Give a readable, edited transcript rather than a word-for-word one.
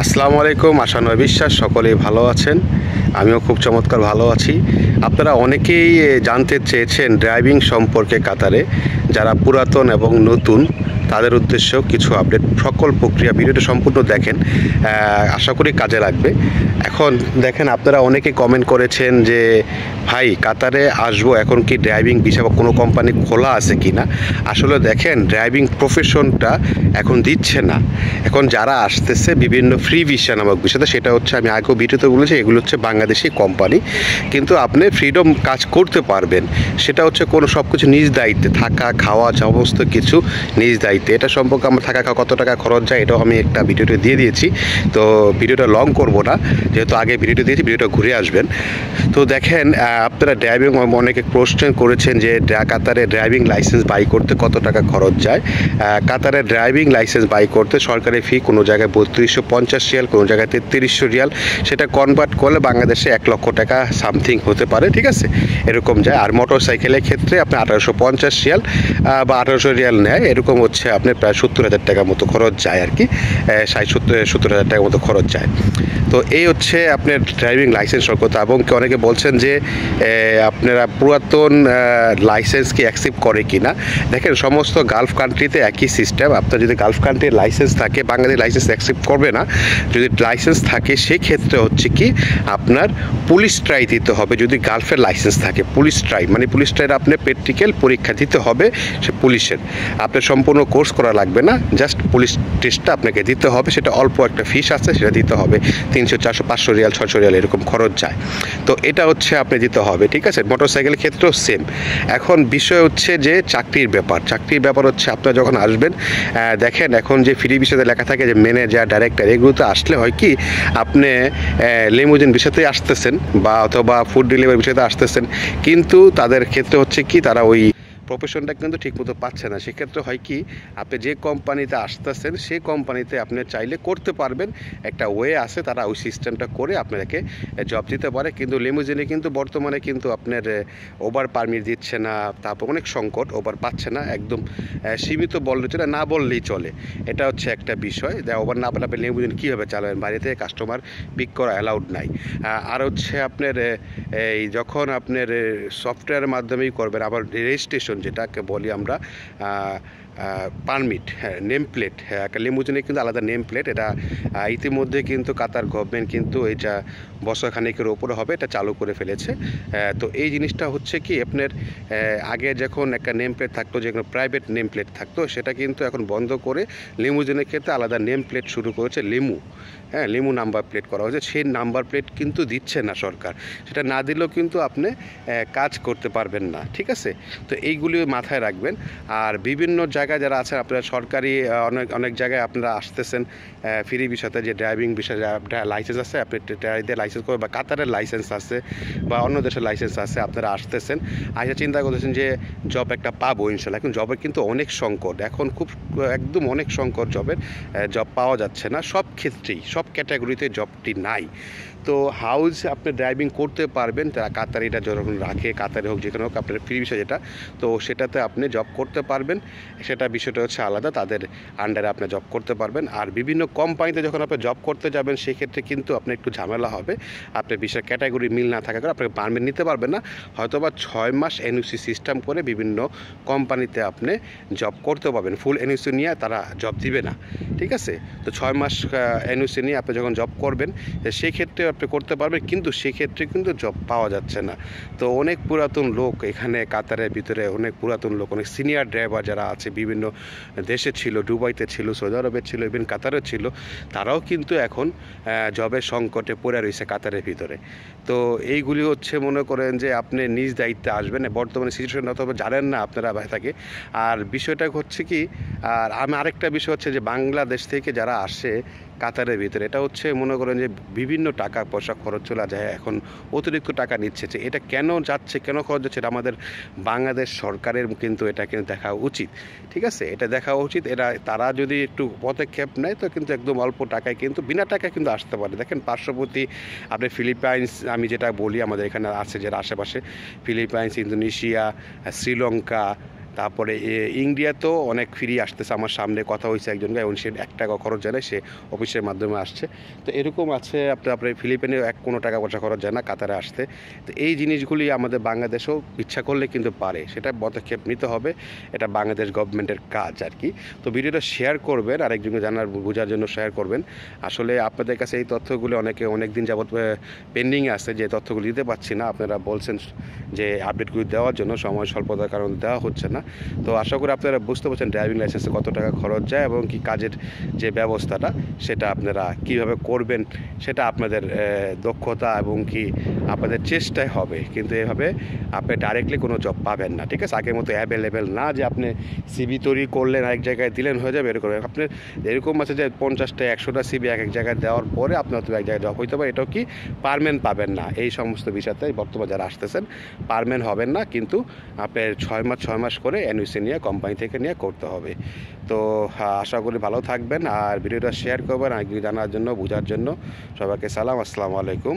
আসসালামু আলাইকুম। আশানয় বিশ্বাস সকলেই ভালো আছেন। আমিও খুব চমৎকার ভালো আছি। আপনারা অনেকেই জানতে চেয়েছেন ড্রাইভিং সম্পর্কে কাতারে, যারা পুরাতন এবং নতুন তাদের উদ্দেশ্যেও কিছু আপডেট। সকল প্রক্রিয়া ভিডিওটা সম্পূর্ণ দেখেন, আশা করি কাজে লাগবে। এখন দেখেন, আপনারা অনেকে কমেন্ট করেছেন যে ভাই কাতারে আসবো, এখন কি ড্রাইভিং ভিসা বা কোনো কোম্পানি খোলা আছে কি না। আসলে দেখেন, ড্রাইভিং প্রফেশনটা এখন দিচ্ছে না। এখন যারা আসতেছে বিভিন্ন ফ্রি ভিসা নামক বিষয়টা, সেটা হচ্ছে আমি আগেও ভিডিওতে বলেছি, এগুলো হচ্ছে বাংলাদেশি কোম্পানি, কিন্তু আপনি ফ্রিডম কাজ করতে পারবেন। সেটা হচ্ছে কোনো সব কিছু নিজ দায়িত্বে, থাকা খাওয়া সমস্ত কিছু নিজ দায়িত্বে। এটা সম্পর্কে আমার থাকা খাওয়া কত টাকা খরচ যায় এটাও আমি একটা ভিডিওতে দিয়ে দিয়েছি, তো ভিডিওটা লং করব না, যেহেতু আগে ভিডিওটা দিয়েছি, ভিডিওটা ঘুরে আসবেন। তো দেখেন, আপনারা ড্রাইভিং অনেকে প্রশ্ন করেছেন যে কাতারে ড্রাইভিং লাইসেন্স বাই করতে কত টাকা খরচ যায়। কাতারে ড্রাইভিং লাইসেন্স বাই করতে সরকারি ফি কোনো জায়গায় 3250 রিয়াল, কোনো জায়গায় 3300 রিয়াল। সেটা কনভার্ট করলে বাংলাদেশে 1 লক্ষ টাকা সামথিং হতে পারে, ঠিক আছে, এরকম যায়। আর মোটর সাইকেলের ক্ষেত্রে আপনি 1850 রিয়াল বা 1800 রিয়াল নেয়, এরকম হচ্ছে আপনার প্রায় 70,000 টাকার মতো খরচ যায় আর কি, 60-70,000 টাকার মতো খরচ যায়। তো এই হচ্ছে আপনার ড্রাইভিং লাইসেন্স কথা। এবং অনেকে বলছেন যে আপনারা পুরাতন লাইসেন্স কি অ্যাকসেপ্ট করে কি না। দেখেন, সমস্ত গালফ কান্ট্রিতে একই সিস্টেম। আপনার যদি গালফ কান্ট্রির লাইসেন্স থাকে, বাংলাদেশ লাইসেন্স অ্যাকসেপ্ট করবে না। যদি লাইসেন্স থাকে সেক্ষেত্রে হচ্ছে কি আপনার পুলিশ ট্রাই দিতে হবে। যদি গালফের লাইসেন্স থাকে, পুলিশ ট্রাই মানে পুলিশ ট্রাইয়ের আপনি প্র্যাকটিক্যাল পরীক্ষা দিতে হবে সে পুলিশের। আপনার সম্পূর্ণ কোর্স করা লাগবে না, জাস্ট পুলিশ টেস্টটা আপনাকে দিতে হবে। সেটা অল্প একটা ফিস আছে, সেটা দিতে হবে 300, 400, 500 রিয়াল, 600 রিয়াল এরকম খরচ যায়। তো এটা হচ্ছে আপনি দিতে হবে, ঠিক আছে। মোটরসাইকেলের ক্ষেত্রেও সেম। এখন বিষয় হচ্ছে যে চাকরির ব্যাপার হচ্ছে আপনারা যখন আসবেন, দেখেন এখন যে ফ্রি ভিসাতে লেখা থাকে যে ম্যানেজার, ডাইরেক্টর, এগুলোতে আসলে হয় কি আপনি লিমুজিন ভিসাতে আসতেছেন বা অথবা ফুড ডেলিভারি ভিসাতে আসতেছেন, কিন্তু তাদের ক্ষেত্রে হচ্ছে কি তারা ওই প্রফেশনটা কিন্তু ঠিকমতো পাচ্ছে না। সেক্ষেত্রে হয় কি আপনি যে কোম্পানিতে আসতেছেন সেই কোম্পানিতে আপনি চাইলে করতে পারবেন, একটা ওয়ে আছে, তারা ওই সিস্টেমটা করে আপনাকে জব দিতে পারে। কিন্তু লিমুজিনে কিন্তু বর্তমানে কিন্তু আপনার ওভার পারমিট দিচ্ছে না, তারপর অনেক সংকট, ওভার পাচ্ছে না, একদম সীমিত বললে চলে, না বললেই চলে। এটা হচ্ছে একটা বিষয়। ওভার না পেলে আপনি লিমুজিন কীভাবে চালাবেন, বাড়িতে কাস্টমার পিক করা অ্যালাউড নাই। আর হচ্ছে আপনার এই যখন আপনার সফটওয়্যারের মাধ্যমেই করবেন, আবার রেজিস্ট্রেশন যেটাকে বলি আমরা পারমিট, হ্যাঁ, নেম প্লেট, হ্যাঁ, একটা লিমুজিনে কিন্তু আলাদা নেম প্লেট। এটা ইতিমধ্যে কিন্তু কাতার গভর্নমেন্ট কিন্তু এটা বছরখানেকের ওপরে হবে এটা চালু করে ফেলেছে। তো এই জিনিসটা হচ্ছে কি আপনার আগে যখন একটা নেম প্লেট থাকতো, যেগুলো প্রাইভেট নেম প্লেট থাকতো, সেটা কিন্তু এখন বন্ধ করে লিমুজিনের ক্ষেত্রে আলাদা নেম প্লেট শুরু করেছে, লিমু, হ্যাঁ, লিমু নাম্বার প্লেট করা হয়েছে। সেই নাম্বার প্লেট কিন্তু দিচ্ছে না সরকার, সেটা না দিলেও কিন্তু আপনি কাজ করতে পারবেন না, ঠিক আছে। তো এইগুলি মাথায় রাখবেন। আর বিভিন্ন জায়গায় যারা আছেন আপনারা সরকারি অনেক জায়গায় আপনারা আসতেছেন ফ্রি বিষয়তে, যে ড্রাইভিং বিষয়ে লাইসেন্স আছে, আপনি ট্রাইতে লাইসেন্স করবেন, বা কাতারের লাইসেন্স আছে বা অন্য দেশের লাইসেন্স আছে, আপনারা আসতেছেন, আইসা চিন্তা করতেছেন যে জব একটা পাবো ইনশাল্লাহ। এখন জবের কিন্তু অনেক সংকট, এখন খুব একদম অনেক সংকট জবের, জব পাওয়া যাচ্ছে না সব ক্ষেত্রেই, সব ক্যাটাগরিতে জবটি নাই। তো হাউস আপনি ড্রাইভিং করতে পারবেন, কাতারিটা যখন রাখে, কাতারে হোক যেখানে হোক, আপনার ফ্রি বিষয় যেটা, তো সেটাতে আপনি জব করতে পারবেন। সেটা বিষয়টা হচ্ছে আলাদা, তাদের আন্ডারে আপনি জব করতে পারবেন। আর বিভিন্ন কোম্পানিতে যখন আপনি জব করতে যাবেন সেক্ষেত্রে কিন্তু আপনার একটু ঝামেলা হবে, আপনার বিষয় ক্যাটাগরি মিল না থাকা করে আপনাকে পারমিট নিতে পারবেন না। হয়তোবা 6 মাস এনওসি সিস্টেম করে বিভিন্ন কোম্পানিতে আপনি জব করতে পারবেন, ফুল এনওসি নিয়ে তারা জব দিবে না, ঠিক আছে। তো 6 মাস এনওসি নিয়ে আপনি যখন জব করবেন সেই ক্ষেত্রে আপনি করতে পারবেন, কিন্তু সেক্ষেত্রে কিন্তু জব পাওয়া যাচ্ছে না। তো অনেক পুরাতন লোক এখানে কাতারের ভিতরে, অনেক পুরাতন লোক, অনেক সিনিয়র ড্রাইভার যারা আছে, বিভিন্ন দেশে ছিল, দুবাইতে ছিল, সৌদি আরবে ছিল, ইভেন কাতারে ছিল, তারাও কিন্তু এখন জবের সংকটে পড়ে রয়েছে কাতারের ভিতরে। তো এইগুলি হচ্ছে মনে করেন যে আপনি নিজ দায়িত্বে আসবেন, বর্তমানে সিচুয়েশন অথবা জানেন না আপনারা থাকে। আর বিষয়টা হচ্ছে কি, আর আমি আরেকটা বিষয় হচ্ছে যে বাংলাদেশ থেকে যারা আসে কাতারের ভিতরে, এটা হচ্ছে মনে করেন যে বিভিন্ন টাকা পয়সা খরচ চলে যায়, এখন অতিরিক্ত টাকা নিচ্ছে। যে এটা কেন যাচ্ছে, কেন খরচ যাচ্ছে, এটা আমাদের বাংলাদেশ সরকারের কিন্তু এটা কিন্তু দেখা উচিত, ঠিক আছে, এটা দেখা উচিত। তারা যদি একটু পদক্ষেপ নেয় তো কিন্তু একদম অল্প টাকায় কিন্তু বিনা টাকায় কিন্তু আসতে পারে। দেখেন পার্শ্ববর্তী আপনি ফিলিপাইন্স, আমি যেটা বলি আমাদের এখানে আছে যারা আশেপাশে, ফিলিপাইন্স, ইন্দোনেশিয়া, শ্রীলঙ্কা, তারপরে ইন্ডিয়াতেও অনেক ফ্রি আসতেছে। আমার সামনে কথা হয়েছে একজনকে, এবং সে 1 টাকা খরচ যায় না, সে অফিসের মাধ্যমে আসছে। তো এরকম আছে আপনার ফিলিপিনে কোনো টাকা পয়সা খরচ যায় না কাতারে আসতে। তো এই জিনিসগুলি আমাদের বাংলাদেশেও ইচ্ছা করলে কিন্তু পারে, সেটা পদক্ষেপ নিতে হবে। এটা বাংলাদেশ গভর্নমেন্টের কাজ আর কি। তো ভিডিওটা শেয়ার করবেন, আরেকজনকে জানার বোঝার জন্য শেয়ার করবেন। আসলে আপনাদের কাছে এই তথ্যগুলো অনেক দিন যাবত পেন্ডিং আছে, যে তথ্যগুলো দিতে পারছি না। আপনারা বলছেন যে আপডেটগুলি দেওয়ার জন্য, সময় স্বল্পতার কারণে দেওয়া হচ্ছে না। তো আশা করি আপনারা বুঝতে পারছেন ড্রাইভিং লাইসেন্সে কত টাকা খরচ যায়, এবং কি কাজের যে ব্যবস্থাটা সেটা আপনারা কিভাবে করবেন, সেটা আপনাদের দক্ষতা এবং কি আপনাদের চেষ্টায় হবে। কিন্তু এভাবে আপনি ডাইরেক্টলি কোনো জব পাবেন না, ঠিক আছে? আগের মতো অ্যাভেলেবেল না যে আপনি সিবি তৈরি করলেন আরেক জায়গায় দিলেন হয়ে যাবে, এরকম আপনি এরকম আছে যে 50টা 100টা সিবি এক জায়গায় দেওয়ার পরে আপনার তো এক জায়গায় জব হইতে পারে, এটাও কি পারমেন্ট পাবেন না। এই সমস্ত বিষয়তে বর্তমানে যারা আসতেছেন পারমেন্ট হবেন না, কিন্তু আপনার 6 মাস করে এনওসি নিয়ে কোম্পানি থেকে নিয়ে করতে হবে। তো আশা করি ভালো থাকবেন, আর ভিডিওটা শেয়ার করবেন আর জানার জন্য, বোঝার জন্য। সবাইকে সালাম, আসসালামু আলাইকুম।